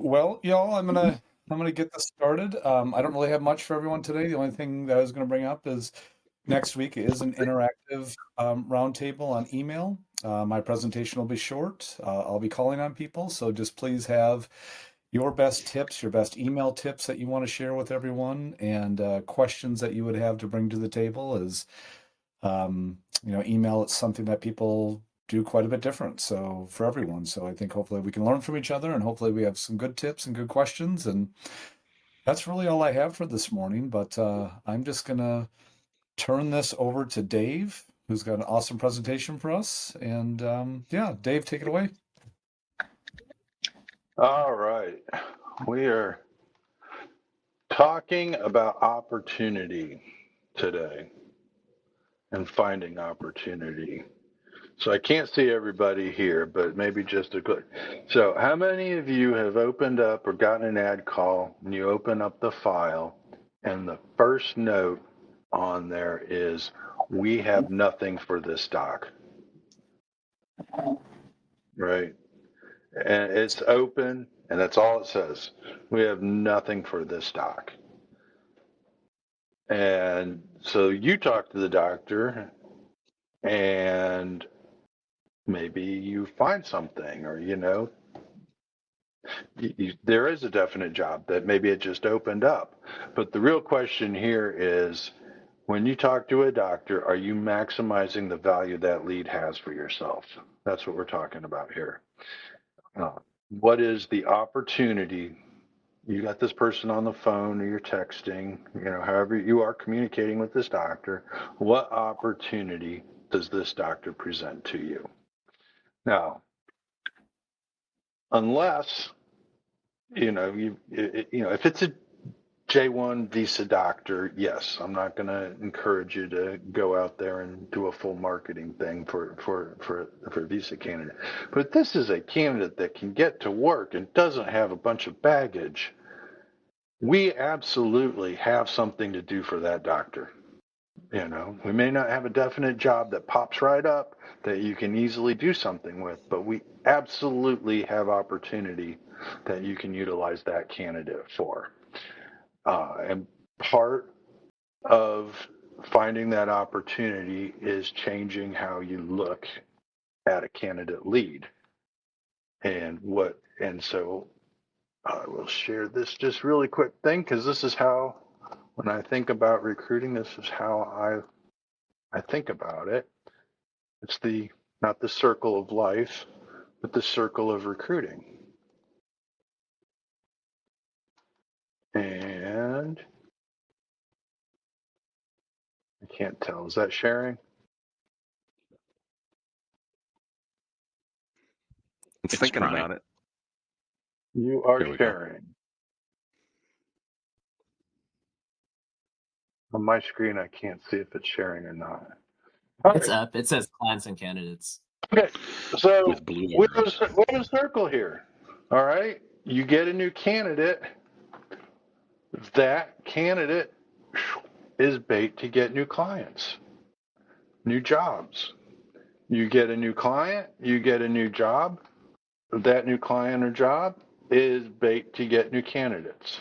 Well, y'all, I'm gonna get this started. I don't really have much for everyone today. The only thing that I was gonna bring up is next week is an interactive roundtable on email. My presentation will be short. I'll be calling on people, so just please have your best tips, your best email tips that you want to share with everyone, and questions that you would have to bring to the table. Email it's something that people do quite a bit different. So for everyone, so I think hopefully we can learn from each other, and hopefully we have some good tips and good questions. And that's really all I have for this morning. But I'm just gonna turn this over to Dave, who's got an awesome presentation for us. And yeah, Dave, take it away. All right. We are talking about opportunity today and finding opportunity. So I can't see everybody here, but maybe just a quick. So how many of you have opened up or gotten an ad call and you open up the file and the first note on there is, we have nothing for this doc, right? And it's open and that's all it says. We have nothing for this doc. And so you talk to the doctor and maybe you find something, or, there is a definite job that maybe it just opened up. But the real question here is, when you talk to a doctor, are you maximizing the value that lead has for yourself? That's what we're talking about here. What is the opportunity? You got this person on the phone or you're texting, however you are communicating with this doctor. What opportunity does this doctor present to you? Now, unless, if it's a J1 visa doctor, yes, I'm not going to encourage you to go out there and do a full marketing thing for a visa candidate. But this is a candidate that can get to work and doesn't have a bunch of baggage. We absolutely have something to do for that doctor. We may not have a definite job that pops right up that you can easily do something with, but we absolutely have opportunity that you can utilize that candidate for. And part of finding that opportunity is changing how you look at a candidate lead. And so I will share this just really quick thing, because this is how, when I think about recruiting, this is how I think about it. It's not the circle of life, but the circle of recruiting. And I can't tell, is that sharing? It's thinking trying. about it. You are There we go. sharing. On my screen, I can't see if it's sharing or not. It's up. It says clients and candidates. Okay, so With blue we have arrows. a circle here. All right, you get a new candidate. That candidate is bait to get new clients, new jobs. You get a new client, you get a new job. That new client or job is bait to get new candidates.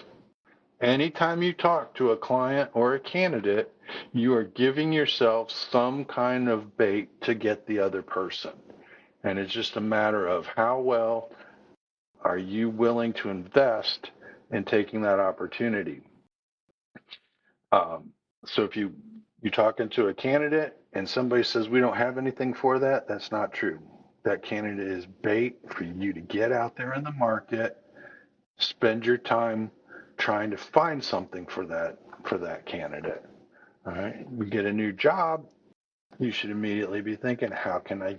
Anytime you talk to a client or a candidate, you are giving yourself some kind of bait to get the other person. And it's just a matter of how well are you willing to invest in taking that opportunity. So if you're talking to a candidate and somebody says we don't have anything for that, that's not true. That candidate is bait for you to get out there in the market, spend your time trying to find something for that candidate. All right, we get a new job. You should immediately be thinking, how can I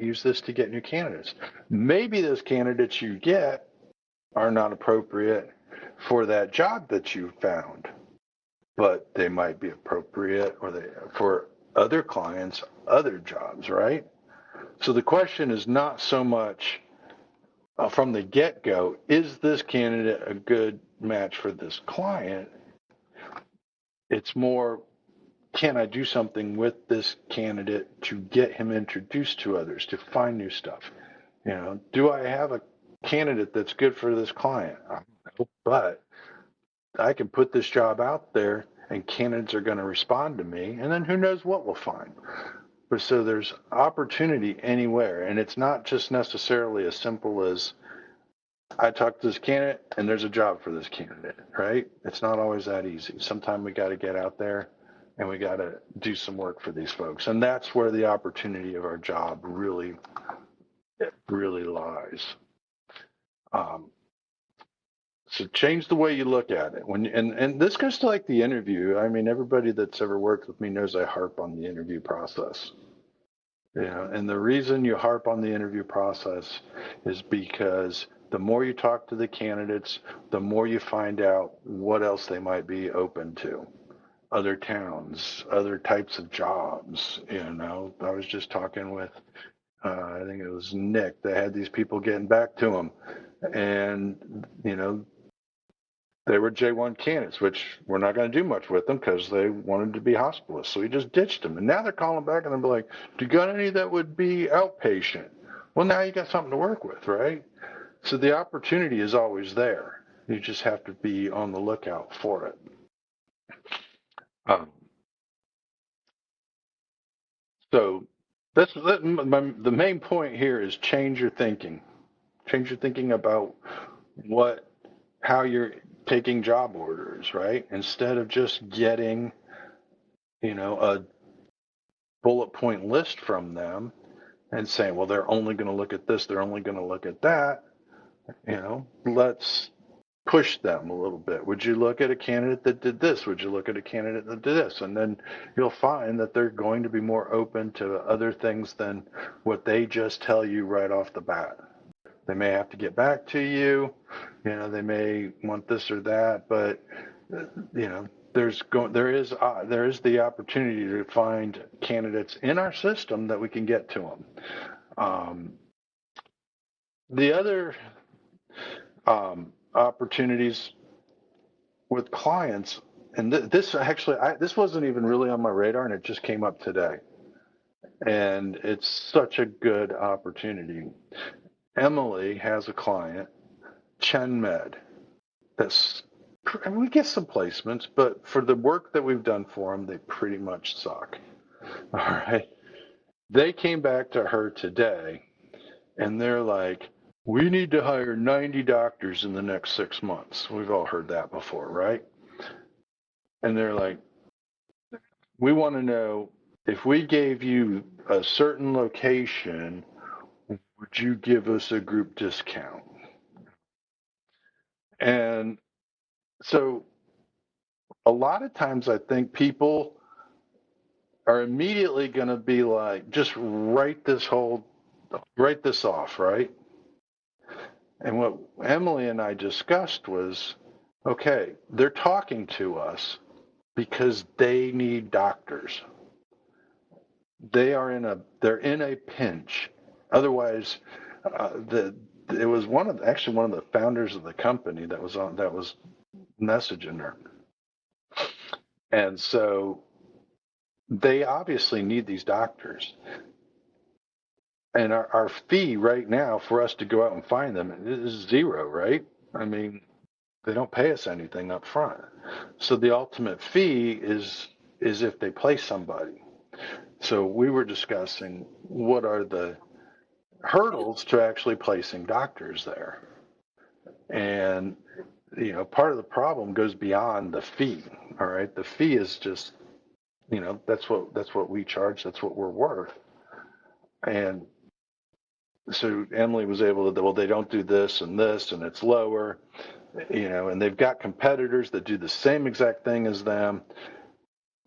use this to get new candidates? Maybe those candidates you get are not appropriate for that job that you found, but they might be appropriate for other clients, other jobs, right? So the question is not so much from the get-go, is this candidate a good match for this client? It's more, can I do something with this candidate to get him introduced to others, to find new stuff? Do I have a candidate that's good for this client. I don't know, but I can put this job out there and candidates are going to respond to me, and then who knows what we'll find. But so there's opportunity anywhere, and it's not just necessarily as simple as I talked to this candidate and there's a job for this candidate, right? It's not always that easy. Sometimes we got to get out there and we got to do some work for these folks. And that's where the opportunity of our job really lies. So change the way you look at it. And this goes to like the interview. I mean, everybody that's ever worked with me knows I harp on the interview process. And the reason you harp on the interview process is because the more you talk to the candidates, the more you find out what else they might be open to. Other towns, other types of jobs. I was just talking with, I think it was Nick, that had these people getting back to him. And, they were J1 candidates, which we're not going to do much with them because they wanted to be hospitalists. So we just ditched them. And now they're calling back and they're like, do you got any that would be outpatient? Well, now you got something to work with, right? So the opportunity is always there. You just have to be on the lookout for it. So the main point here is change your thinking. Change your thinking about how you're taking job orders, right? Instead of just getting, a bullet point list from them and saying, well, they're only going to look at this, they're only going to look at that, let's push them a little bit. Would you look at a candidate that did this? Would you look at a candidate that did this? And then you'll find that they're going to be more open to other things than what they just tell you right off the bat. They may have to get back to you, they may want this or that, but there is the opportunity to find candidates in our system that we can get to them. The other opportunities with clients, and this wasn't even really on my radar, and it just came up today, and it's such a good opportunity. Emily has a client, ChenMed, we get some placements, but for the work that we've done for them, they pretty much suck. All right. They came back to her today and they're like, we need to hire 90 doctors in the next 6 months. We've all heard that before, right? And they're like, we want to know, if we gave you a certain location, would you give us a group discount? And so a lot of times I think people are immediately going to be like, just write this off, right? And what Emily and I discussed was, okay, they're talking to us because they need doctors. They're in a pinch. Otherwise, it was one of the founders of the company that was messaging her. And so they obviously need these doctors. And our fee right now for us to go out and find them is zero, right? I mean, they don't pay us anything up front. So the ultimate fee is if they place somebody. So we were discussing what are the hurdles to actually placing doctors there. And part of the problem goes beyond the fee. All right. The fee is just, that's what we charge, that's what we're worth. And so Emily was able to, well, they don't do this and it's lower, and they've got competitors that do the same exact thing as them.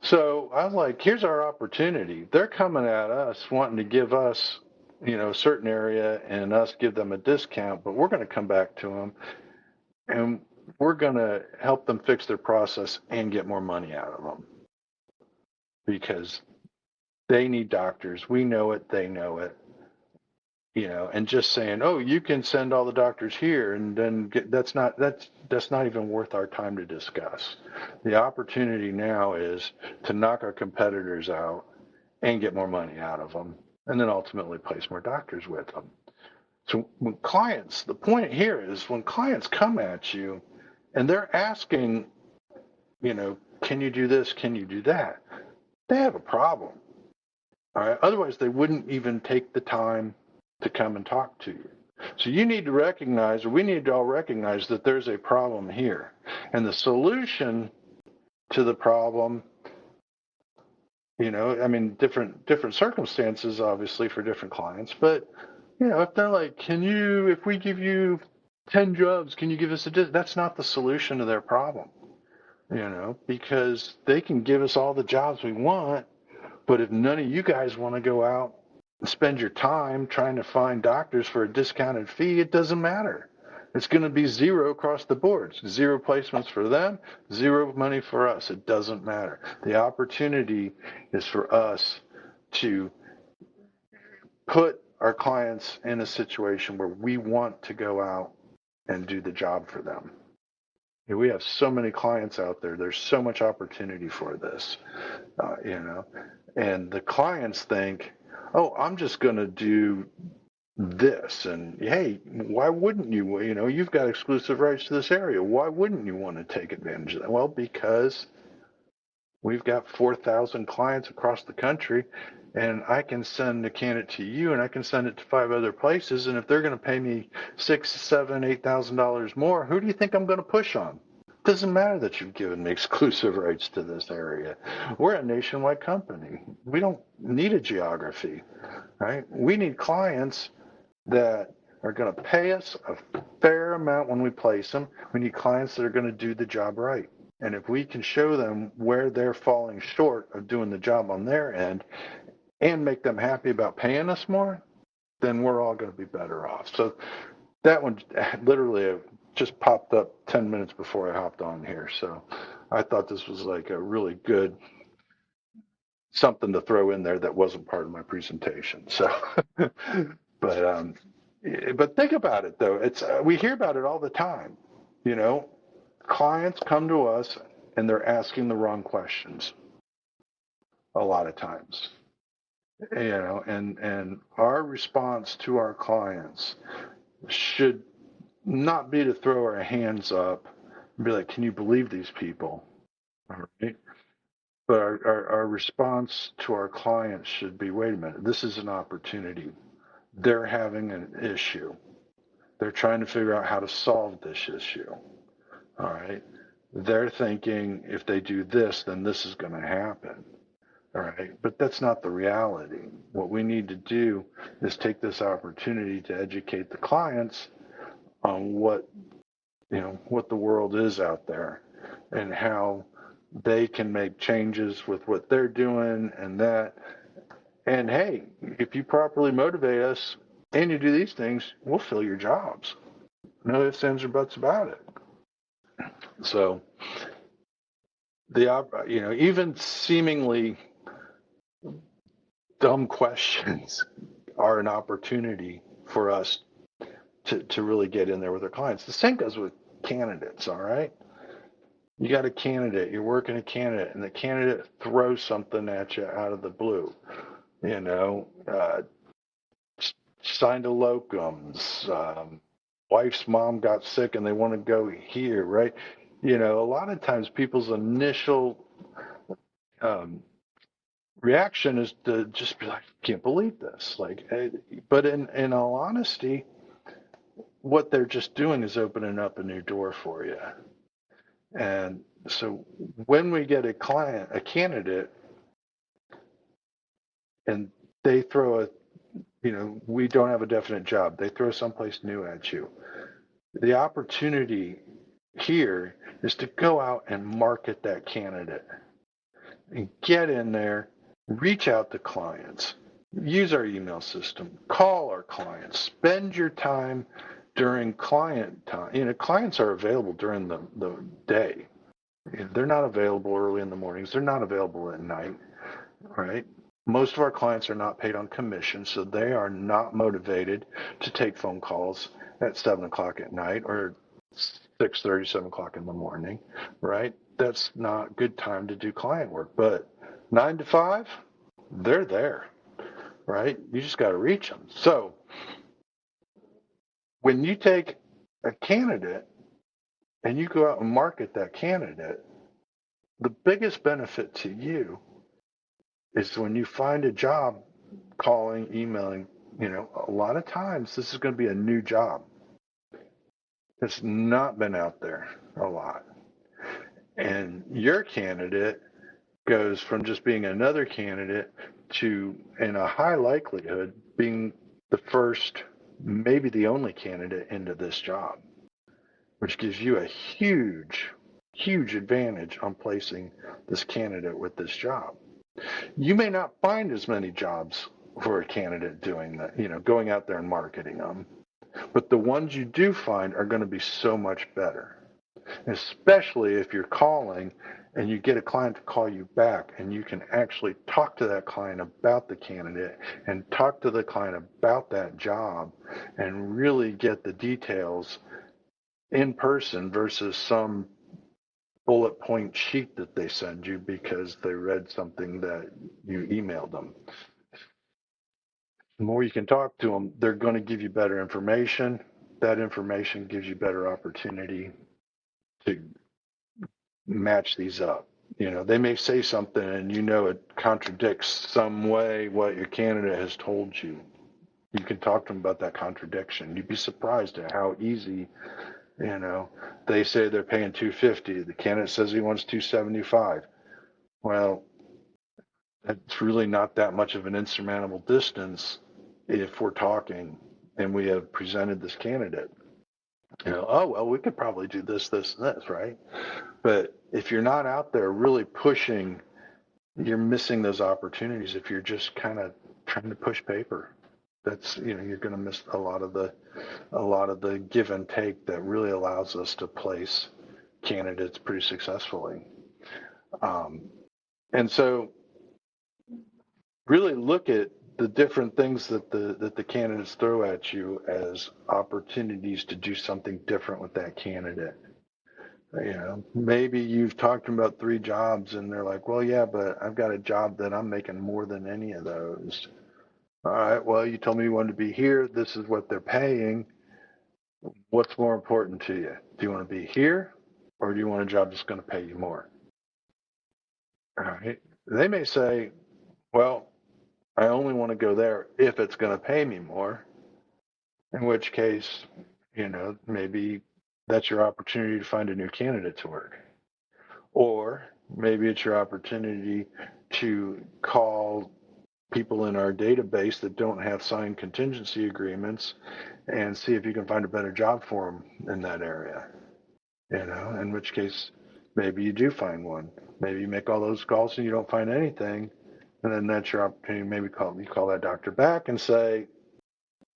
So I was like, here's our opportunity. They're coming at us wanting to give us, a certain area and us give them a discount, but we're going to come back to them and we're going to help them fix their process and get more money out of them because they need doctors. We know it. They know it. And just saying, oh, you can send all the doctors here, and then that's not even worth our time to discuss. The opportunity now is to knock our competitors out and get more money out of them, and then ultimately place more doctors with them. So when clients, the point here is when clients come at you and they're asking, can you do this? Can you do that? They have a problem. All right. Otherwise, they wouldn't even take the time to come and talk to you. So you need to recognize, or we need to all recognize that there's a problem here. And the solution to the problem, different circumstances, obviously, for different clients. But, if they're like, if we give you 10 jobs, can you give us that's not the solution to their problem, because they can give us all the jobs we want. But if none of you guys want to go out and spend your time trying to find doctors for a discounted fee, it doesn't matter. It's going to be zero across the board. Zero placements for them, zero money for us. It doesn't matter. The opportunity is for us to put our clients in a situation where we want to go out and do the job for them. We have so many clients out there. There's so much opportunity for this, and the clients think, oh, I'm just going to do this. And hey, why wouldn't you? You've got exclusive rights to this area. Why wouldn't you want to take advantage of that? Well, because we've got 4,000 clients across the country, and I can send a candidate to you, and I can send it to 5 other places. And if they're going to pay me $6,000, $7,000, $8,000 more, who do you think I'm going to push on? It doesn't matter that you've given me exclusive rights to this area. We're a nationwide company. We don't need a geography, right? We need clients that are going to pay us a fair amount when we place them. We need clients that are going to do the job right. And if we can show them where they're falling short of doing the job on their end and make them happy about paying us more, then we're all going to be better off. So that one literally just popped up 10 minutes before I hopped on here. So I thought this was like a really good something to throw in there that wasn't part of my presentation. So, but think about it though. It's we hear about it all the time. Clients come to us and they're asking the wrong questions a lot of times. And our response to our clients should not be to throw our hands up and be like, can you believe these people? All right. But our response to our clients should be, wait a minute, this is an opportunity. They're having an issue. They're trying to figure out how to solve this issue. All right. They're thinking if they do this, then this is going to happen. All right. But that's not the reality. What we need to do is take this opportunity to educate the clients on what the world is out there and how they can make changes with what they're doing and that. And hey, if you properly motivate us and you do these things, we'll fill your jobs. No ifs, ands, or buts about it. So even seemingly dumb questions are an opportunity for us to really get in there with our clients. The same goes with candidates, all right? You got a candidate, you're working a candidate, and the candidate throws something at you out of the blue. Signed a locums, wife's mom got sick and they want to go here, right? A lot of times people's initial reaction is to just be like, can't believe this. But in all honesty, what they're just doing is opening up a new door for you. And so when we get a candidate, and they throw we don't have a definite job, they throw someplace new at you. The opportunity here is to go out and market that candidate and get in there, reach out to clients, use our email system, call our clients, spend your time during client time. Clients are available during the day. They're not available early in the mornings. They're not available at night, right? Most of our clients are not paid on commission, so they are not motivated to take phone calls at 7 o'clock at night or 6:30, 7 o'clock in the morning, right? That's not good time to do client work. But 9 to 5, they're there, right? You just got to reach them. So when you take a candidate and you go out and market that candidate, the biggest benefit to you is when you find a job, calling, emailing, a lot of times this is going to be a new job. It's not been out there a lot. And your candidate goes from just being another candidate to, in a high likelihood, being the first, maybe the only candidate into this job, which gives you a huge, huge advantage on placing this candidate with this job. You may not find as many jobs for a candidate doing that, going out there and marketing them, but the ones you do find are going to be so much better, especially if you're calling and you get a client to call you back and you can actually talk to that client about the candidate and talk to the client about that job and really get the details in person versus some bullet point sheet that they send you because they read something that you emailed them. The more you can talk to them, they're going to give you better information. That information gives you better opportunity to match these up. They may say something and it contradicts some way what your candidate has told you. You can talk to them about that contradiction. You'd be surprised at how easy, they say they're paying 250. The candidate says he wants 275. Well, it's really not that much of an insurmountable distance if we're talking and we have presented this candidate. Oh, well, we could probably do this, this, and this, right? But if you're not out there really pushing, you're missing those opportunities. If you're just kind of trying to push paper, that's, you're going to miss a lot of the give and take that really allows us to place candidates pretty successfully. And so really look at the different things that the candidates throw at you as opportunities to do something different with that candidate. Maybe you've talked to them about 3 jobs and they're like, well, yeah, but I've got a job that I'm making more than any of those. All right, well, you told me you wanted to be here. This is what they're paying. What's more important to you? Do you want to be here or do you want a job that's going to pay you more? All right. They may say, well, I only want to go there if it's going to pay me more, in which case, maybe that's your opportunity to find a new candidate to work. Or maybe it's your opportunity to call people in our database that don't have signed contingency agreements and see if you can find a better job for them in that area. In which case, maybe you do find one. Maybe you make all those calls and you don't find anything. And then that's your opportunity. Maybe you call that doctor back and say,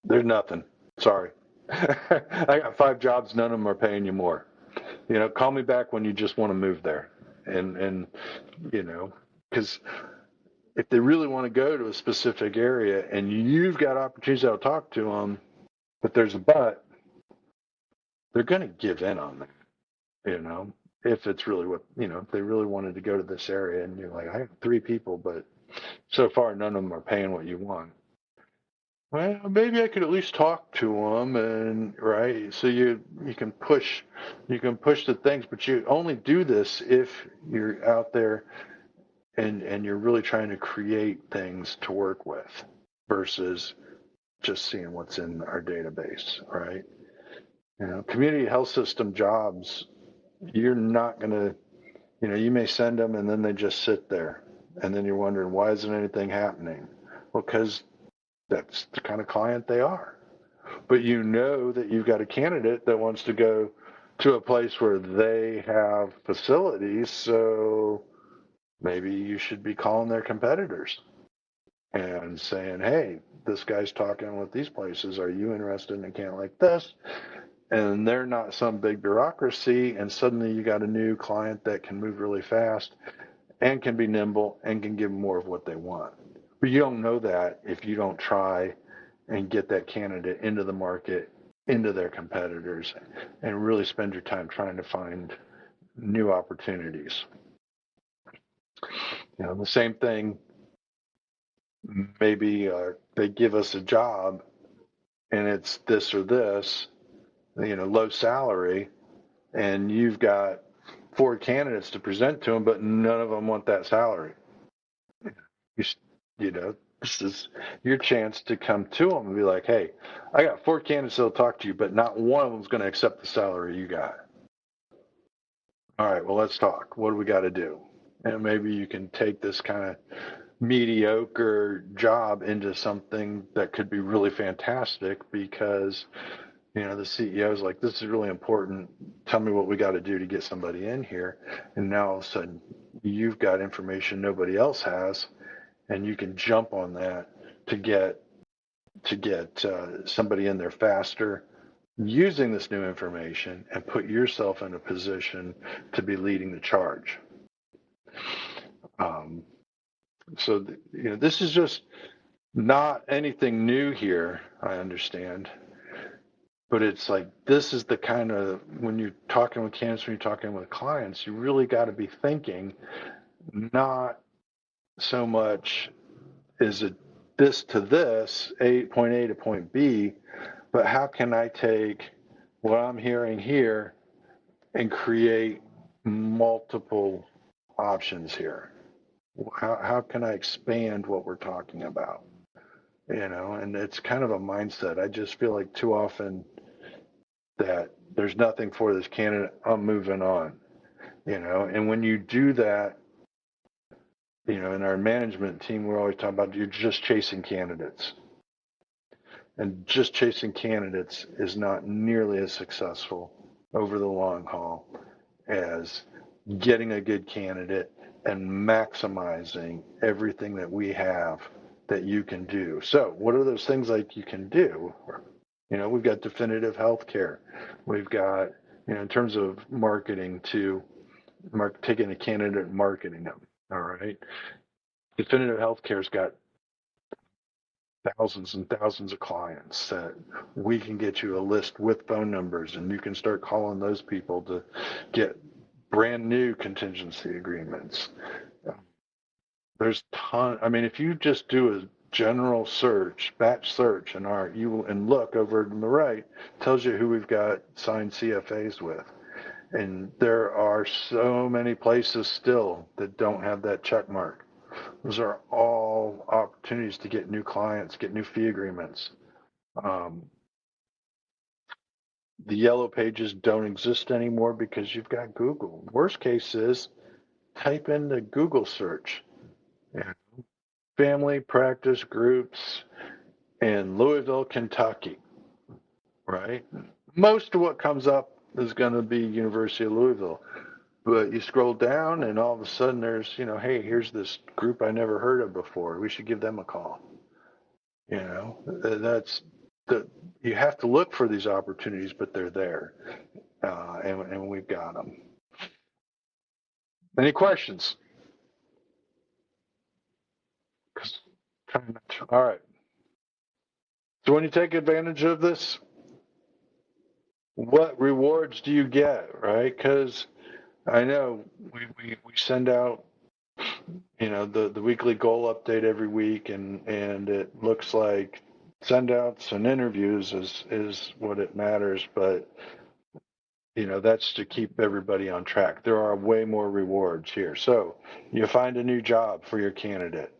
there's nothing. Sorry. I got 5 jobs. None of them are paying you more. Call me back when you just want to move there. And because if they really want to go to a specific area and you've got opportunities to talk to them, but there's a but, they're going to give in on that, if it's really what, if they really wanted to go to this area and you're like, I have 3 people, but so far none of them are paying what you want. Well, maybe I could at least talk to them, and right. So you can push the things, but you only do this if you're out there and you're really trying to create things to work with versus just seeing what's in our database, right? Community health system jobs, you're not going to, you may send them and then they just sit there, and then you're wondering why isn't anything happening? Well, because that's the kind of client they are. But that you've got a candidate that wants to go to a place where they have facilities, so maybe you should be calling their competitors and saying, hey, this guy's talking with these places. Are you interested in a candidate like this? And they're not some big bureaucracy, and suddenly you got a new client that can move really fast and can be nimble and can give more of what they want. But you don't know that if you don't try and get that candidate into the market, into their competitors, and really spend your time trying to find new opportunities. The same thing, maybe they give us a job and it's this or this, low salary, and you've got 4 candidates to present to them, but none of them want that salary. You, this is your chance to come to them and be like, hey, I got 4 candidates that'll talk to you, but not one of them's going to accept the salary you got. All right, well, let's talk. What do we got to do? And maybe you can take this kind of mediocre job into something that could be really fantastic because the CEO is like, this is really important. Tell me what we got to do to get somebody in here. And now all of a sudden you've got information nobody else has, and you can jump on that to get somebody in there faster using this new information and put yourself in a position to be leading the charge. So this is just not anything new here, I understand. But it's like, this is the kind of, when you're talking with candidates, when you're talking with clients, you really got to be thinking, not so much is it this to this, point A to point B, but how can I take what I'm hearing here and create multiple options here? How can I expand what we're talking about? And it's kind of a mindset. I just feel like too often that there's nothing for this candidate, I'm moving on, and when you do that, in our management team, we're always talking about you're just chasing candidates. And just chasing candidates is not nearly as successful over the long haul as getting a good candidate and maximizing everything that we have that you can do. So, what are those things like you can do? We've got definitive healthcare. We've got, in terms of marketing, taking a candidate and marketing them. All right. Definitive healthcare's got thousands and thousands of clients that we can get you a list with phone numbers, and you can start calling those people to get brand new contingency agreements. There's if you just do a general search, batch search, and look over to the right, tells you who we've got signed CFAs with. And there are so many places still that don't have that check mark. Those are all opportunities to get new clients, get new fee agreements. The yellow pages don't exist anymore because you've got Google. Worst case is type in the Google search. Family practice groups in Louisville, Kentucky, right? Most of what comes up is going to be University of Louisville. But you scroll down and all of a sudden there's, hey, here's this group I never heard of before. We should give them a call. You have to look for these opportunities, but they're there. And we've got them. Any questions? All right. So when you take advantage of this, what rewards do you get, right? Because I know we send out, the weekly goal update every week, and it looks like send outs and interviews is what it matters, but that's to keep everybody on track. There are way more rewards here. So you find a new job for your candidate.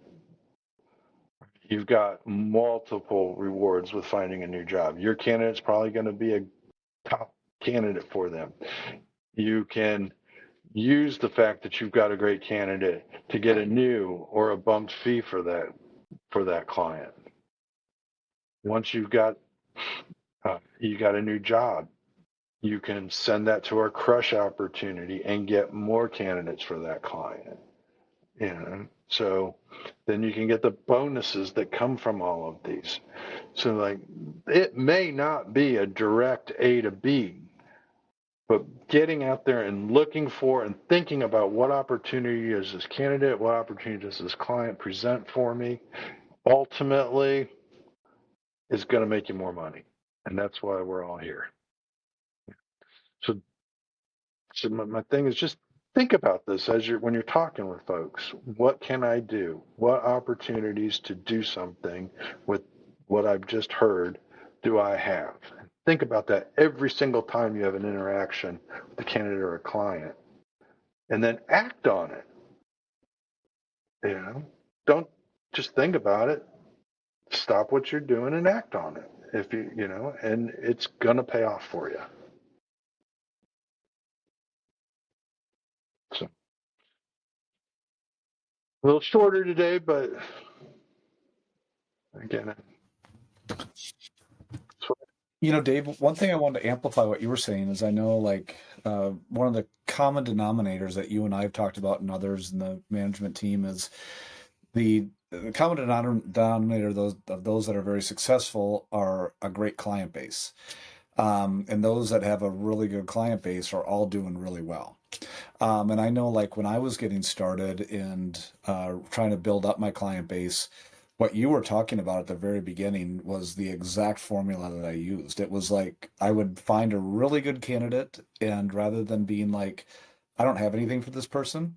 You've got multiple rewards with finding a new job. Your candidate's probably going to be a top candidate for them. You can use the fact that you've got a great candidate to get a new or a bumped fee for that client. Once you got a new job, you can send that to our crush opportunity and get more candidates for that client. So then you can get the bonuses that come from all of these. So like, it may not be a direct A to B, but getting out there and looking for and thinking about what opportunity is this candidate, what opportunity does this client present for me, ultimately is going to make you more money. And that's why we're all here. So my thing is, just think about this when you're talking with folks. What can I do? What opportunities to do something with what I've just heard do I have? think about that every single time you have an interaction with a candidate or a client, and then act on it. Don't just think about it. Stop what you're doing and act on it. If and it's gonna pay off for you. So a little shorter today, but again, Dave, one thing I wanted to amplify what you were saying is I know one of the common denominators that you and I have talked about and others in the management team is the common denominator of those that are very successful are a great client base. And those that have a really good client base are all doing really well. And I know, like, when I was getting started and trying to build up my client base, what you were talking about at the very beginning was the exact formula that I used. It was like I would find a really good candidate, and rather than being like, I don't have anything for this person,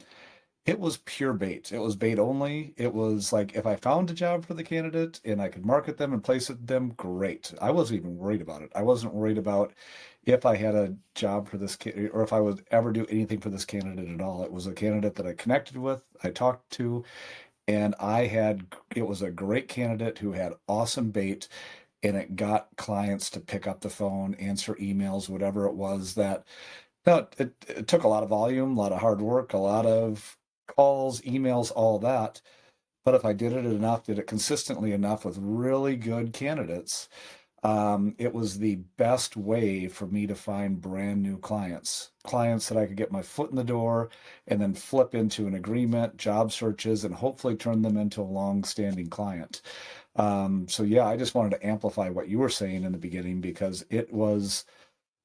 it was pure bait. It was bait only. It was like if I found a job for the candidate and I could market them and place it them, great. I wasn't even worried about it. I wasn't worried about if I had a job for this or if I would ever do anything for this candidate at all. It was a candidate that I connected with, I talked to, and it was a great candidate who had awesome bait, and it got clients to pick up the phone, answer emails, whatever it was that no, it took a lot of volume, a lot of hard work, a lot of calls, emails, all that. But if I did it enough, did it consistently enough with really good candidates, it was the best way for me to find brand new clients that I could get my foot in the door and then flip into an agreement, job searches, and hopefully turn them into a long-standing client. So yeah, I just wanted to amplify what you were saying in the beginning because it was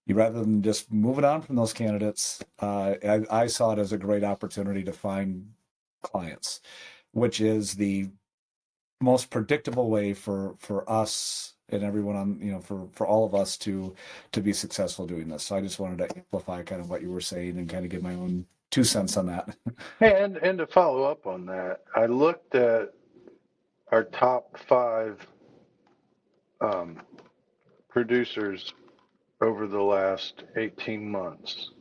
you rather than just moving on from those candidates, I saw it as a great opportunity to find clients, which is the most predictable way for us and everyone on for all of us to be successful doing this. So I just wanted to amplify kind of what you were saying and kind of give my own 2 cents on that. and to follow up on that, I looked at our top 5 producers over the last 18 months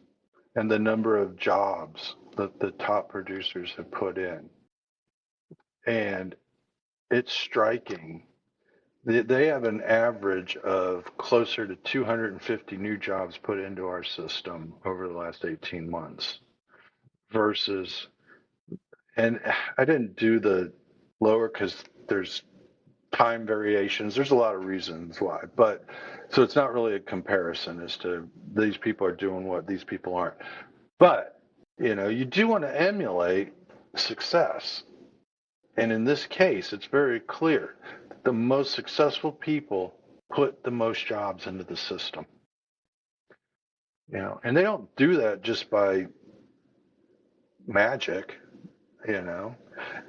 and the number of jobs that the top producers have put in. And it's striking. They have an average of closer to 250 new jobs put into our system over the last 18 months versus, and I didn't do the lower because there's time variations. There's a lot of reasons why, but so it's not really a comparison as to these people are doing what these people aren't. But, you do want to emulate success. And in this case, it's very clear that the most successful people put the most jobs into the system. And they don't do that just by magic, you know.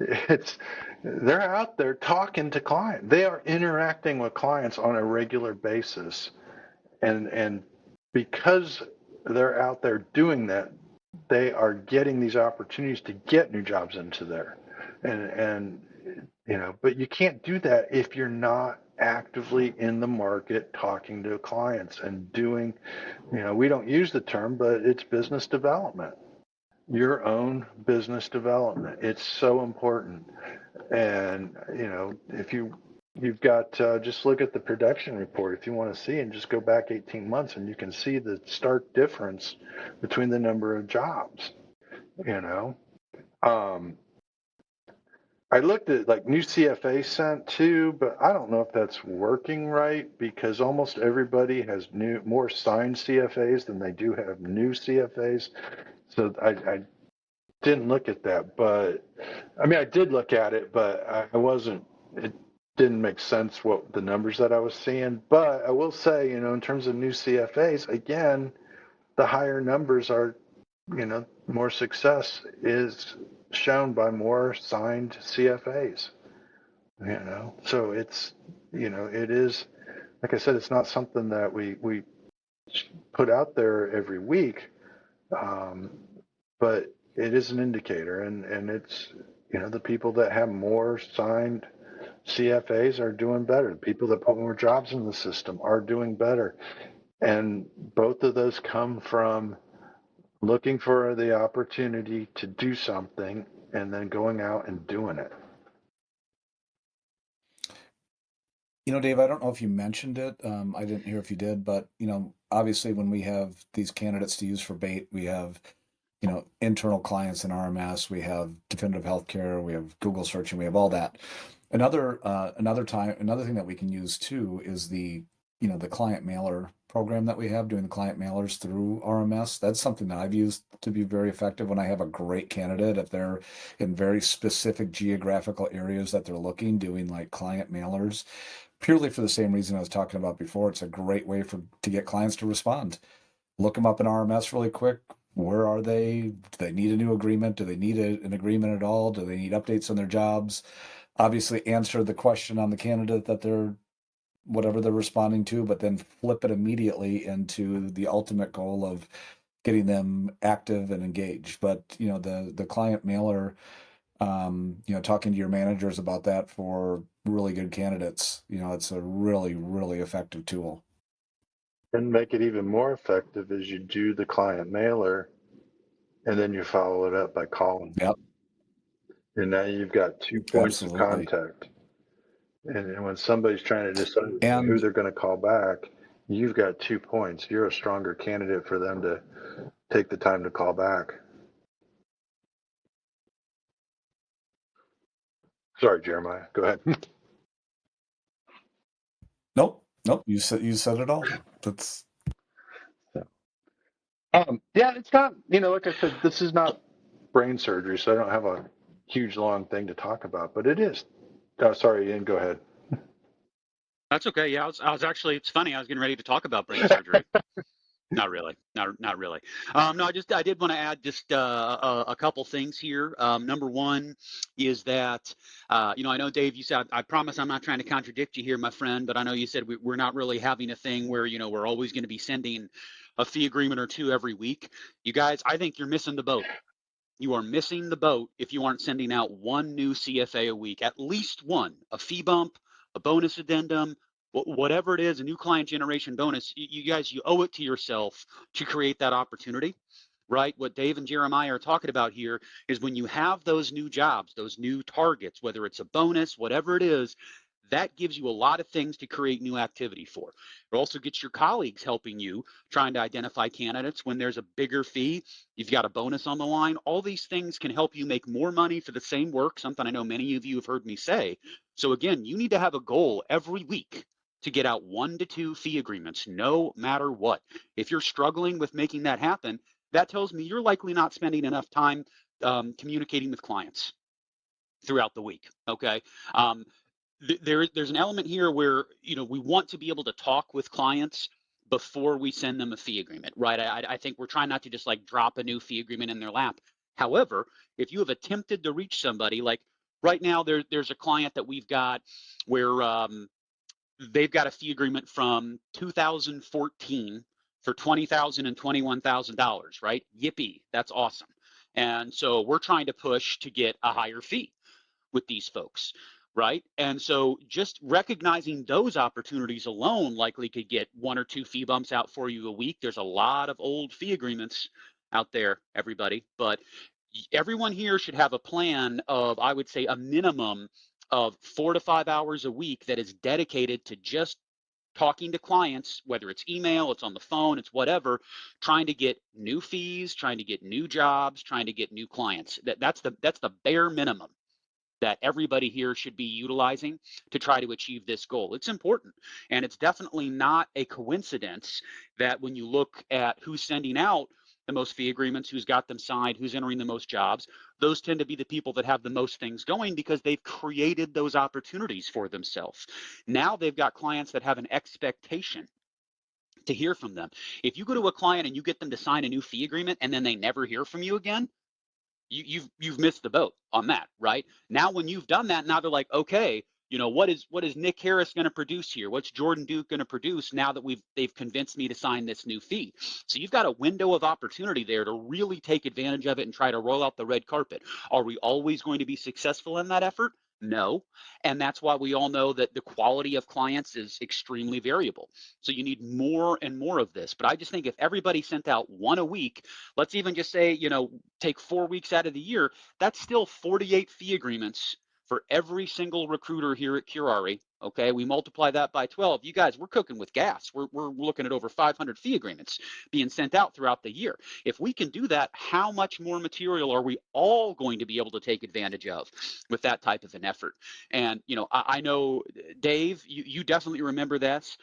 It's they're out there talking to clients. They are interacting with clients on a regular basis. And because they're out there doing that, they are getting these opportunities to get new jobs into there. And but you can't do that if you're not actively in the market talking to clients and doing, we don't use the term, but it's business development. Your own business development. It's so important. And if you've got just look at the production report if you want to see, and just go back 18 months and you can see the stark difference between the number of jobs. um, I looked at like new CFA sent too, but I don't know if that's working right because almost everybody has more signed CFAs than they do have new CFAs. So I didn't look at that, but I mean, I did look at it, but I wasn't, it didn't make sense what the numbers that I was seeing. But I will say, in terms of new CFAs, again, the higher numbers are, more success is shown by more signed CFAs, So it's, it is, like I said, it's not something that we put out there every week. Um, but it is an indicator, and it's the people that have more signed CFAs are doing better. People that put more jobs in the system are doing better. And both of those come from looking for the opportunity to do something and then going out and doing it. Dave, I don't know if you mentioned it. I didn't hear if you did, but obviously when we have these candidates to use for bait, we have internal clients in RMS, we have definitive healthcare, we have Google searching, we have all that. Another thing that we can use too is the client mailer program that we have, doing the client mailers through RMS. That's something that I've used to be very effective when I have a great candidate, if they're in very specific geographical areas that they're looking, doing like client mailers, purely for the same reason I was talking about before. It's a great way to get clients to respond. Look them up in RMS really quick. Where are they? Do they need a new agreement? Do they need an agreement at all? Do they need updates on their jobs? Obviously, answer the question on the candidate that whatever they're responding to, but then flip it immediately into the ultimate goal of getting them active and engaged. But the client mailer, talking to your managers about that for really good candidates, it's a really, really effective tool. And make it even more effective as you do the client mailer and then you follow it up by calling. Yep. And now you've got 2 points of Absolutely. contact. And when somebody's trying to decide who And they're going to call back, you've got 2 points. You're a stronger candidate for them to take the time to call back. Sorry, Jeremiah. Go ahead. nope, you said it all. That's Yeah, it's not, like I said, this is not brain surgery, so I don't have a huge long thing to talk about, but it is. Oh, sorry, Ian, go ahead. That's okay. Yeah, I was actually. It's funny. I was getting ready to talk about brain surgery. Not really. Not really. No, I did want to add just a couple things here. Number one is that I know Dave, you said, I promise I'm not trying to contradict you here, my friend, but I know you said we're not really having a thing where we're always going to be sending a fee agreement or two every week. You guys, I think you're missing the boat. You are missing the boat if you aren't sending out one new CFA a week, at least one, a fee bump, a bonus addendum, whatever it is, a new client generation bonus. You guys, you owe it to yourself to create that opportunity, right? What Dave and Jeremiah are talking about here is when you have those new jobs, those new targets, whether it's a bonus, whatever it is, that gives you a lot of things to create new activity for. It also gets your colleagues helping you trying to identify candidates when there's a bigger fee. You've got a bonus on the line. All these things can help you make more money for the same work, something I know many of you have heard me say. So again, you need to have a goal every week to get out 1 to 2 fee agreements, no matter what. If you're struggling with making that happen, that tells me you're likely not spending enough time communicating with clients throughout the week. Okay. There's an element here where we want to be able to talk with clients before we send them a fee agreement, right? I think we're trying not to just like drop a new fee agreement in their lap. However, if you have attempted to reach somebody, like right now, there's a client that we've got where they've got a fee agreement from 2014 for $20,000 and $21,000, right? Yippee, that's awesome. And so we're trying to push to get a higher fee with these folks, right? And so just recognizing those opportunities alone likely could get 1 or 2 fee bumps out for you a week. There's a lot of old fee agreements out there, everybody, but everyone here should have a plan of, I would say, a minimum of 4 to 5 hours a week that is dedicated to just talking to clients, whether it's email, it's on the phone, it's whatever, trying to get new fees, trying to get new jobs, trying to get new clients. That's the bare minimum that everybody here should be utilizing to try to achieve this goal. It's important. And it's definitely not a coincidence that when you look at who's sending out the most fee agreements, who's got them signed, who's entering the most jobs, those tend to be the people that have the most things going because they've created those opportunities for themselves. Now they've got clients that have an expectation to hear from them. If you go to a client and you get them to sign a new fee agreement and then they never hear from you again, you've missed the boat on that, right? Now, when you've done that, now they're like, okay, what is Nick Harris going to produce here? What's Jordan Duke going to produce now that they've convinced me to sign this new fee? So you've got a window of opportunity there to really take advantage of it and try to roll out the red carpet. Are we always going to be successful in that effort? No. And that's why we all know that the quality of clients is extremely variable. So you need more and more of this. But I just think if everybody sent out one a week, let's even just say, take 4 weeks out of the year, that's still 48 fee agreements for every single recruiter here at Curari. Okay, we multiply that by 12. You guys, we're cooking with gas. We're looking at over 500 fee agreements being sent out throughout the year. If we can do that, how much more material are we all going to be able to take advantage of with that type of an effort? And I know, Dave, you definitely remember this.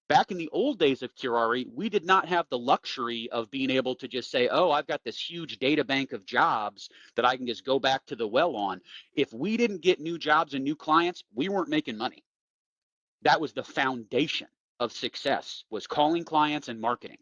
Back in the old days of Curari, we did not have the luxury of being able to just say, oh, I've got this huge data bank of jobs that I can just go back to the well on. If we didn't get new jobs and new clients, we weren't making money. That was the foundation of success, was calling clients and marketing.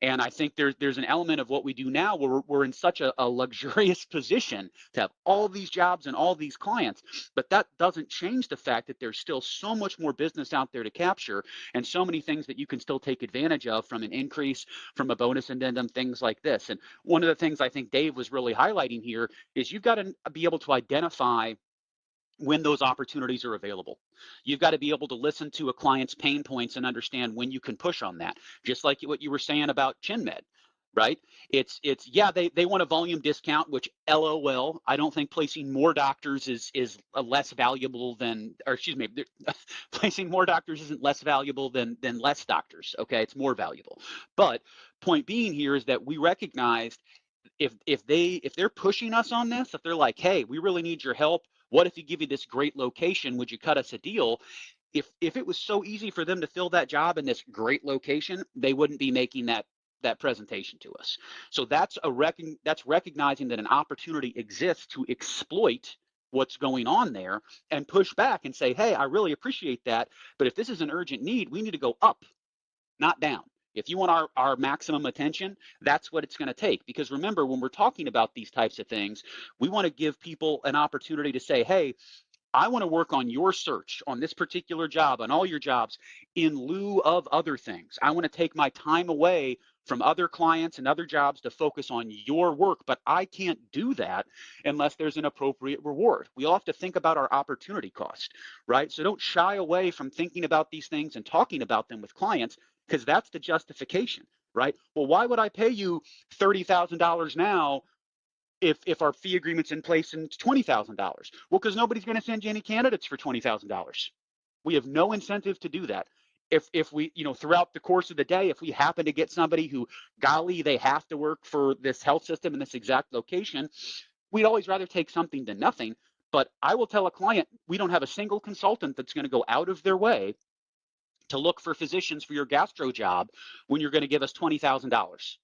And I think there's an element of what we do now where we're in such a luxurious position to have all these jobs and all these clients, but that doesn't change the fact that there's still so much more business out there to capture and so many things that you can still take advantage of, from an increase, from a bonus addendum, things like this. And one of the things I think Dave was really highlighting here is you've got to be able to identify when those opportunities are available. You've got to be able to listen to a client's pain points and understand when you can push on that. Just like what you were saying about ChinMed, right? It's yeah, they want a volume discount, which LOL, I don't think placing more doctors is less valuable than, or excuse me, placing more doctors isn't less valuable than less doctors. Okay, it's more valuable. But point being here is that we recognized if they're pushing us on this, if they're like, hey, we really need your help, what if you give you this great location, would you cut us a deal? If it was so easy for them to fill that job in this great location, they wouldn't be making that presentation to us. So that's recognizing that an opportunity exists to exploit what's going on there and push back and say, hey, I really appreciate that, but if this is an urgent need, we need to go up, not down. If you want our maximum attention, that's what it's going to take. Because remember, when we're talking about these types of things, we want to give people an opportunity to say, hey, I want to work on your search, on this particular job, on all your jobs, in lieu of other things. I want to take my time away from other clients and other jobs to focus on your work, but I can't do that unless there's an appropriate reward. We all have to think about our opportunity cost, right? So don't shy away from thinking about these things and talking about them with clients, because that's the justification, right? Well, why would I pay you $30,000 now if our fee agreement's in place and it's $20,000? Well, because nobody's going to send you any candidates for $20,000. We have no incentive to do that. If we, throughout the course of the day, if we happen to get somebody who, golly, they have to work for this health system in this exact location, we'd always rather take something than nothing. But I will tell a client, we don't have a single consultant that's going to go out of their way to look for physicians for your gastro job when you're going to give us $20,000.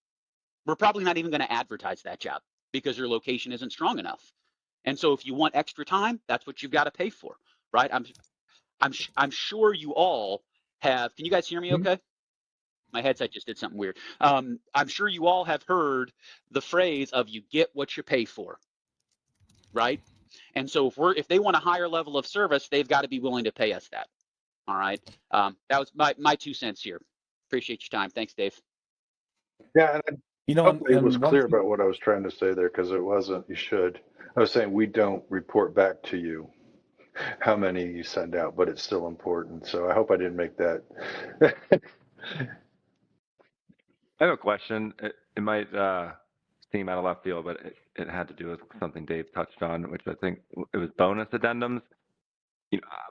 We're probably not even going to advertise that job because your location isn't strong enough. And so if you want extra time, that's what you've got to pay for, right? I'm sure you all have. Can you guys hear me okay? My headset just did something weird. I'm sure you all have heard the phrase of you get what you pay for, right? And so if they want a higher level of service, they've got to be willing to pay us that. All right. That was my 2 cents here. Appreciate your time. Thanks, Dave. Yeah, and You know, hopefully it was and one clear thing, about what I was trying to say there, because it wasn't. You should. I was saying we don't report back to you how many you send out, but it's still important. So I hope I didn't make that. I have a question. It might seem out of left field, but it had to do with something Dave touched on, which I think it was bonus addendums.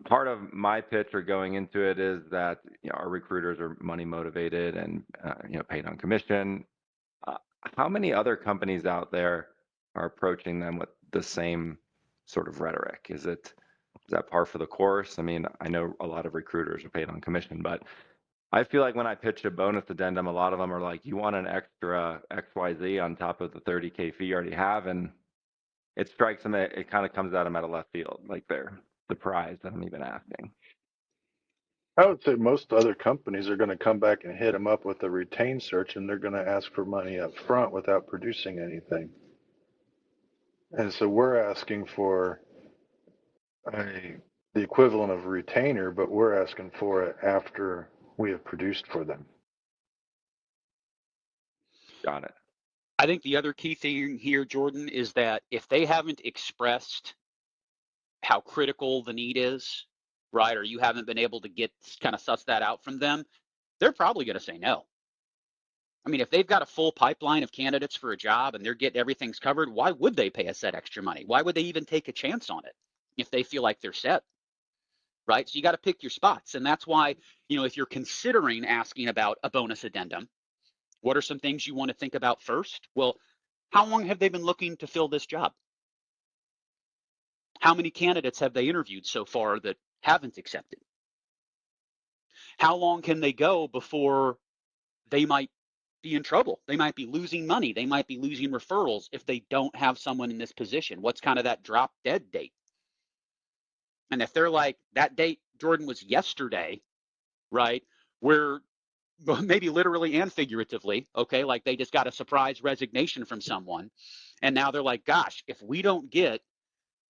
Part of my pitch or going into it is that our recruiters are money motivated and paid on commission. How many other companies out there are approaching them with the same sort of rhetoric? Is that par for the course? I mean, I know a lot of recruiters are paid on commission, but I feel like when I pitch a bonus addendum, a lot of them are like, you want an extra XYZ on top of the 30K fee you already have. And it strikes them, it kind of comes at them out of left field, like they're surprised that I'm even asking. I would say most other companies are going to come back and hit them up with a retained search, and they're going to ask for money up front without producing anything. And so we're asking for the equivalent of a retainer, but we're asking for it after we have produced for them. Got it. I think the other key thing here, Jordan, is that if they haven't expressed how critical the need is, right? Or you haven't been able to kind of suss that out from them, they're probably going to say no. I mean, if they've got a full pipeline of candidates for a job and they're getting everything's covered, why would they pay us that extra money? Why would they even take a chance on it if they feel like they're set? Right? So you got to pick your spots. And that's why, if you're considering asking about a bonus addendum, what are some things you want to think about first? Well, how long have they been looking to fill this job? How many candidates have they interviewed so far that haven't accepted? How long can they go before they might be in trouble? They might be losing money. They might be losing referrals if they don't have someone in this position. What's kind of that drop dead date? And if they're like, that date, Jordan, was yesterday, right? Where maybe literally and figuratively, okay, like they just got a surprise resignation from someone. And now they're like, gosh, if we don't get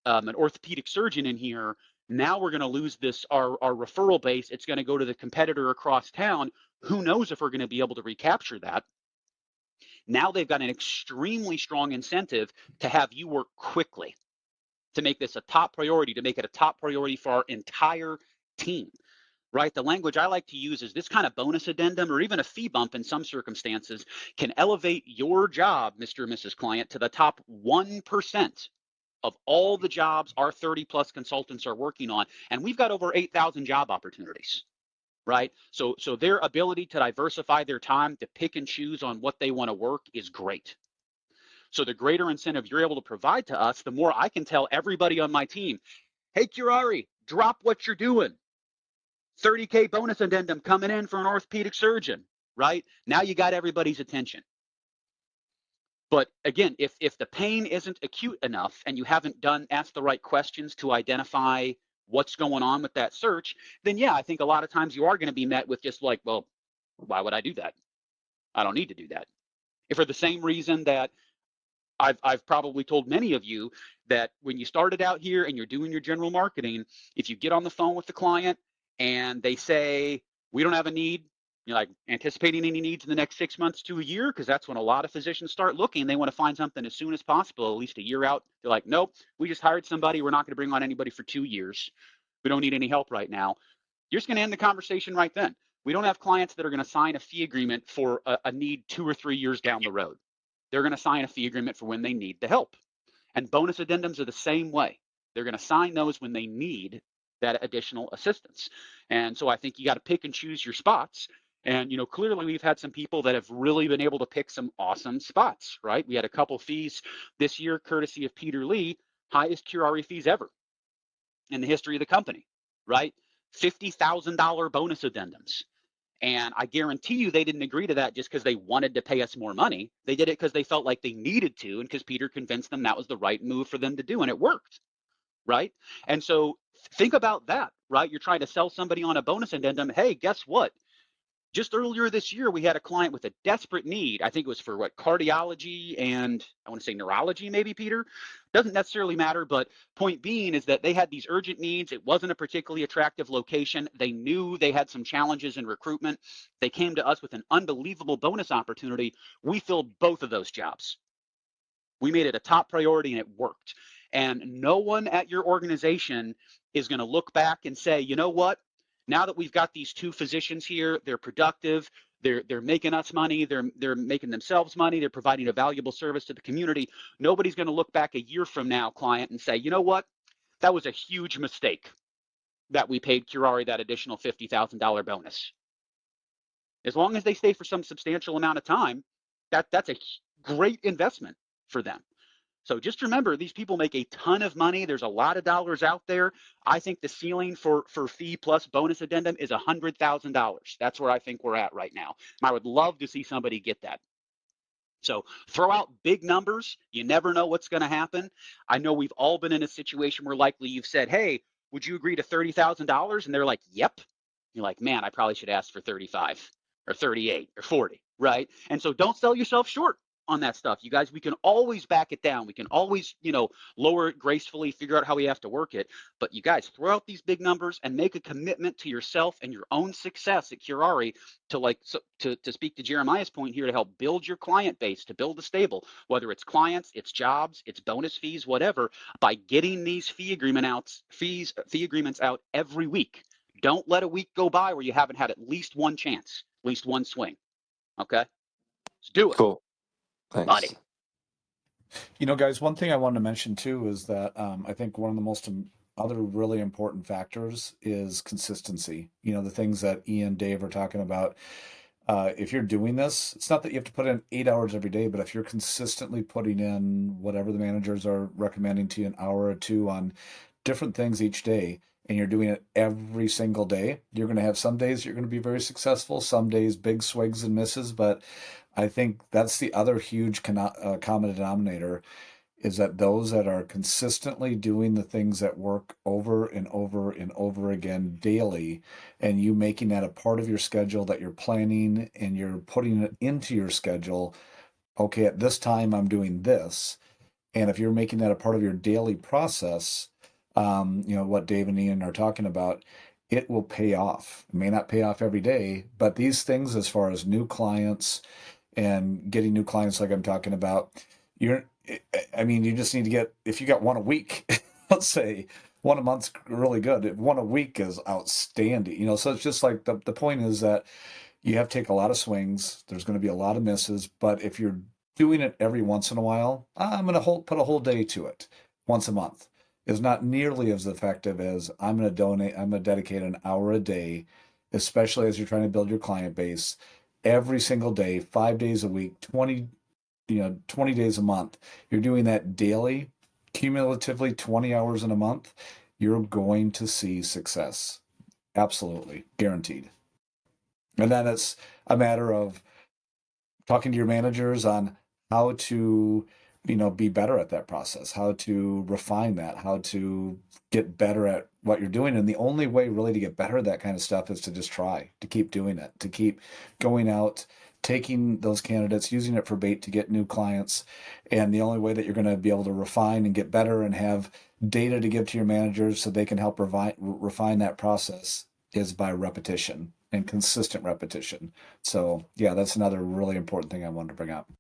an orthopedic surgeon in here, now we're going to lose our referral base. It's going to go to the competitor across town. Who knows if we're going to be able to recapture that? Now they've got an extremely strong incentive to have you work quickly, to make this a top priority, to make it a top priority for our entire team, right? The language I like to use is this kind of bonus addendum or even a fee bump in some circumstances can elevate your job, Mr. and Mrs. Client, to the top 1% of all the jobs our 30 plus consultants are working on. And we've got over 8,000 job opportunities, right? So their ability to diversify their time, to pick and choose on what they want to work is great. So the greater incentive you're able to provide to us, the more I can tell everybody on my team, hey, Curari, drop what you're doing. 30K bonus addendum coming in for an orthopedic surgeon, right? Now you got everybody's attention. But again, if the pain isn't acute enough and you haven't asked the right questions to identify what's going on with that search, then yeah, I think a lot of times you are going to be met with just like, well, why would I do that? I don't need to do that. If for the same reason that I've probably told many of you that when you started out here and you're doing your general marketing, if you get on the phone with the client and they say, we don't have a need, you're like anticipating any needs in the next 6 months to a year, because that's when a lot of physicians start looking. They want to find something as soon as possible, at least a year out. They're like, nope, we just hired somebody. We're not going to bring on anybody for 2 years. We don't need any help right now. You're just going to end the conversation right then. We don't have clients that are going to sign a fee agreement for a need 2 or 3 years down the road. They're going to sign a fee agreement for when they need the help. And bonus addendums are the same way. They're going to sign those when they need that additional assistance. And so I think you got to pick and choose your spots. And, clearly we've had some people that have really been able to pick some awesome spots, right? We had a couple fees this year, courtesy of Peter Lee, highest Curari fees ever in the history of the company, right? $50,000 bonus addendums. And I guarantee you they didn't agree to that just because they wanted to pay us more money. They did it because they felt like they needed to and because Peter convinced them that was the right move for them to do, and it worked, right? And so think about that, right? You're trying to sell somebody on a bonus addendum. Hey, guess what? Just earlier this year, we had a client with a desperate need. I think it was for cardiology and I want to say neurology, maybe, Peter. Doesn't necessarily matter, but point being is that they had these urgent needs. It wasn't a particularly attractive location. They knew they had some challenges in recruitment. They came to us with an unbelievable bonus opportunity. We filled both of those jobs. We made it a top priority and it worked. And no one at your organization is going to look back and say, you know what? Now that we've got these two physicians here, they're productive, they're making us money, they're making themselves money, they're providing a valuable service to the community. Nobody's going to look back a year from now, client, and say, you know what? That was a huge mistake that we paid Curari that additional $50,000 bonus. As long as they stay for some substantial amount of time, that's a great investment for them. So just remember, these people make a ton of money. There's a lot of dollars out there. I think the ceiling for fee plus bonus addendum is $100,000. That's where I think we're at right now. And I would love to see somebody get that. So throw out big numbers. You never know what's going to happen. I know we've all been in a situation where likely you've said, hey, would you agree to $30,000? And they're like, yep. You're like, man, I probably should ask for 35 or 38 or 40, right? And so don't sell yourself short. on that stuff. You guys, we can always back it down. We can always, lower it gracefully, figure out how we have to work it. But you guys, throw out these big numbers and make a commitment to yourself and your own success at Curari to speak to Jeremiah's point here, to help build your client base, to build a stable, whether it's clients, it's jobs, it's bonus fees, whatever, by getting these fee agreements out every week. Don't let a week go by where you haven't had at least one chance, at least one swing. Okay? Let's do it. Cool. Thanks. Buddy. Guys, one thing I wanted to mention too is that I think one of the most other really important factors is consistency. The things that Ian, Dave are talking about. If you're doing this, it's not that you have to put in 8 hours every day, but if you're consistently putting in whatever the managers are recommending to you, an hour or two on different things each day, and you're doing it every single day, you're going to have some days you're going to be very successful, some days big swigs and misses. But I think that's the other huge common denominator, is that those that are consistently doing the things that work over and over and over again daily, and you making that a part of your schedule, that you're planning and you're putting it into your schedule. Okay, at this time I'm doing this. And if you're making that a part of your daily process, what Dave and Ian are talking about, it will pay off. It may not pay off every day, but these things, as far as new clients and getting new clients, like I'm talking about, you just need to get, if you got one a week, let's say one a month's really good. One a week is outstanding. So it's just like the point is that you have to take a lot of swings. There's going to be a lot of misses, but if you're doing it every once in a while, I'm going to put a whole day to it once a month. Is not nearly as effective as I'm going to dedicate an hour a day, especially as you're trying to build your client base every single day, 5 days a week, 20 days a month. You're doing that daily, cumulatively 20 hours in a month. You're going to see success. Absolutely. Guaranteed. And then it's a matter of talking to your managers on how to, be better at that process, how to refine that, how to get better at what you're doing. And the only way really to get better at that kind of stuff is to just try, to keep doing it, to keep going out, taking those candidates, using it for bait to get new clients. And the only way that you're going to be able to refine and get better and have data to give to your managers so they can help refine that process is by repetition and consistent repetition. So yeah, that's another really important thing I wanted to bring up.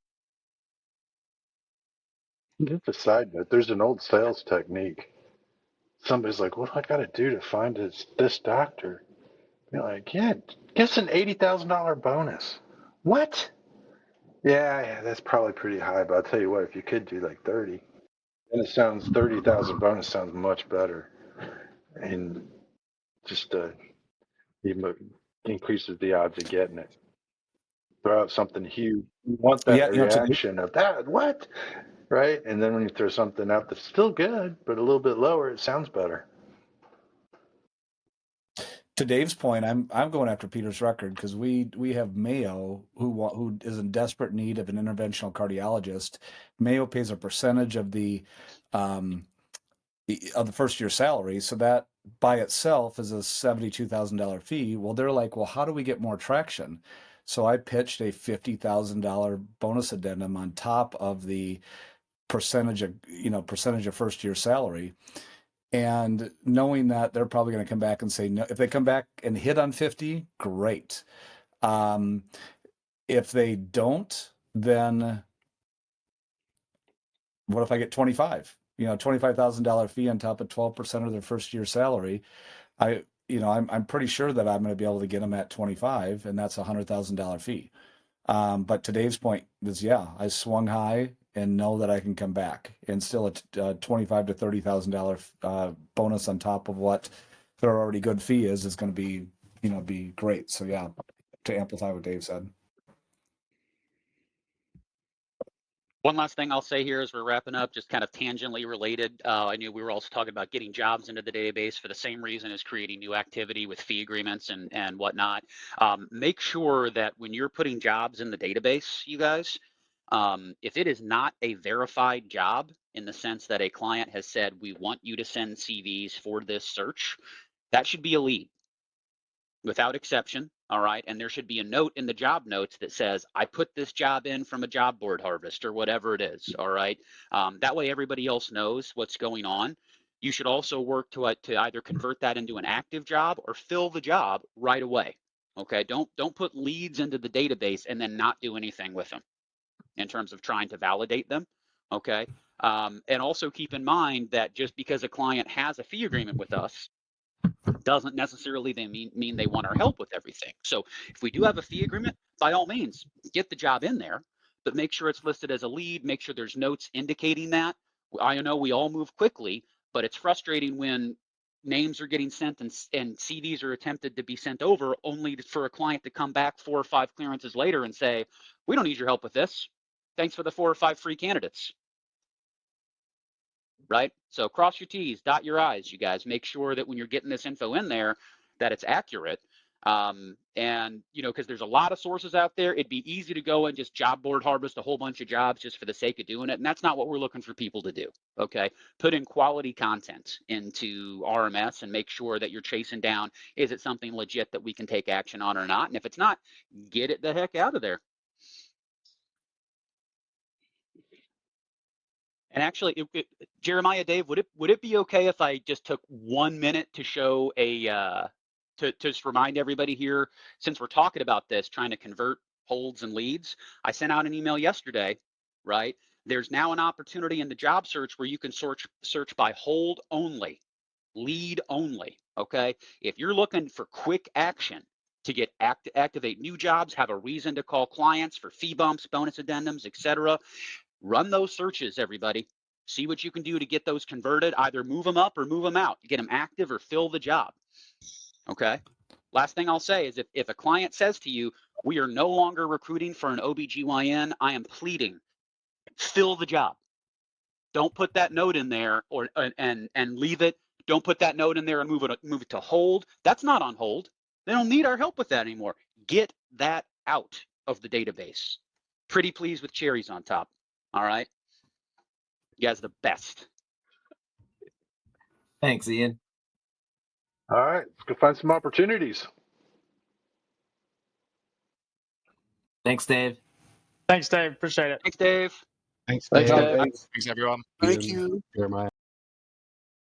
Just a side note, there's an old sales technique. Somebody's like, what do I got to do to find this doctor? You're like, yeah, guess an $80,000 bonus. What? Yeah, that's probably pretty high, but I'll tell you what, if you could do like 30, then it sounds 30,000 bonus sounds much better. And just even increases the odds of getting it. Throw out something huge. You want that reaction of that, what? Right? And then when you throw something out that's still good, but a little bit lower, it sounds better. To Dave's point, I'm going after Peter's record because we have Mayo who is in desperate need of an interventional cardiologist. Mayo pays a percentage of the first year salary, so that by itself is a $72,000 fee. Well, they're like, well, how do we get more traction? So I pitched a $50,000 bonus addendum on top of the percentage of first year salary. And knowing that they're probably going to come back and say no. If they come back and hit on 50, great. If they don't, then what if I get 25? $25,000 fee on top of 12% of their first year salary. I'm pretty sure that I'm going to be able to get them at 25, and that's a $100,000 fee. But to Dave's point is, I swung high and know that I can come back, and still a $25,000 to $30,000 bonus on top of what their already good fee is going to be great. So yeah, to amplify what Dave said. One last thing I'll say here as we're wrapping up, just kind of tangentially related. I knew we were also talking about getting jobs into the database for the same reason as creating new activity with fee agreements and whatnot. Make sure that when you're putting jobs in the database, you guys, if it is not a verified job in the sense that a client has said, we want you to send CVs for this search, that should be a lead without exception. All right. And there should be a note in the job notes that says, I put this job in from a job board harvest or whatever it is. All right. That way everybody else knows what's going on. You should also work to either convert that into an active job or fill the job right away. Okay. Don't put leads into the database and then not do anything with them in terms of trying to validate them. Okay. And also keep in mind that just because a client has a fee agreement with us doesn't necessarily mean they want our help with everything. So if we do have a fee agreement, by all means, get the job in there, but make sure it's listed as a lead, make sure there's notes indicating that. I know we all move quickly, but it's frustrating when names are getting sent and CVs are attempted to be sent over only for a client to come back 4 or 5 clearances later and say, we don't need your help with this. Thanks for the 4 or 5 free candidates. Right? So cross your T's, dot your I's, you guys. Make sure that when you're getting this info in there, that it's accurate. And, you know, because there's a lot of sources out there, it'd be easy to go and just job board harvest a whole bunch of jobs just for the sake of doing it. And that's not what we're looking for people to do. Okay. Put in quality content into RMS and make sure that you're chasing down, is it something legit that we can take action on or not? And if it's not, get it the heck out of there. And actually, Jeremiah, Dave, would it be okay if I just took 1 minute to show to just remind everybody here, since we're talking about this, trying to convert holds and leads? I sent out an email yesterday, right? There's now an opportunity in the job search where you can search by hold only, lead only. Okay, if you're looking for quick action to get activate new jobs, have a reason to call clients for fee bumps, bonus addendums, etc. Run those searches, everybody. See what you can do to get those converted. Either move them up or move them out. Get them active or fill the job. Okay. Last thing I'll say is if a client says to you, we are no longer recruiting for an OBGYN, I am pleading, fill the job. Don't put that note in there or and leave it. Don't put that note in there and move it to hold. That's not on hold. They don't need our help with that anymore. Get that out of the database. Pretty please with cherries on top. All right. You guys are the best. Thanks, Ian. All right, let's go find some opportunities. Thanks, Dave. Thanks, Dave. Appreciate it. Thanks, Dave. Thanks, Good Dave. job, Dave. Thanks, everyone. Thank you. Jeremiah.